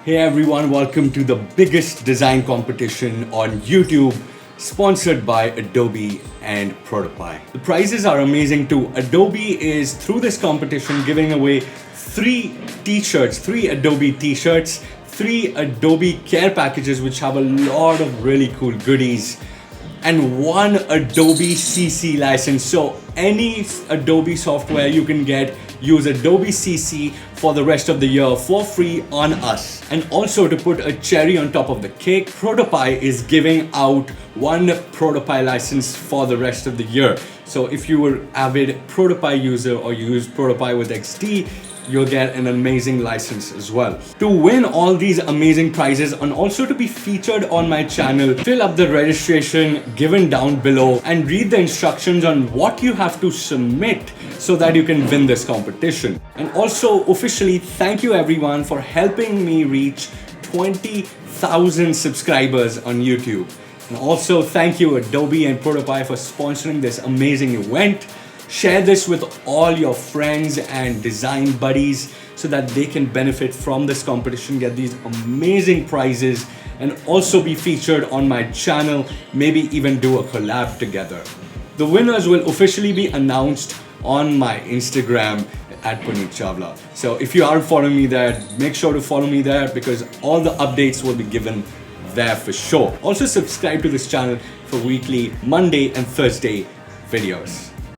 Hey everyone, welcome to the biggest design competition on YouTube, sponsored by Adobe and Protopie. The prizes are amazing too. Adobe is, through this competition, giving away three Adobe t-shirts, 3 Adobe care packages which have a lot of really cool goodies, and 1 Adobe CC license. So any Adobe software you can use Adobe CC for the rest of the year for free on us. And also, to put a cherry on top of the cake, Protopie is giving out 1 Protopie license for the rest of the year. So if you were avid Protopie user or you use Protopie with XD, you'll get an amazing license as well. To win all these amazing prizes and also to be featured on my channel, fill up the registration given down below and read the instructions on what you have to submit so that you can win this competition. And also, officially, thank you everyone for helping me reach 20,000 subscribers on YouTube. And also, thank you Adobe and Protopie for sponsoring this amazing event. Share this with all your friends and design buddies so that they can benefit from this competition, get these amazing prizes, and also be featured on my channel, maybe even do a collab together. The winners will officially be announced on my Instagram at Punit Chawla. So if you aren't following me there, make sure to follow me there because all the updates will be given there for sure. Also subscribe to this channel for weekly Monday and Thursday videos.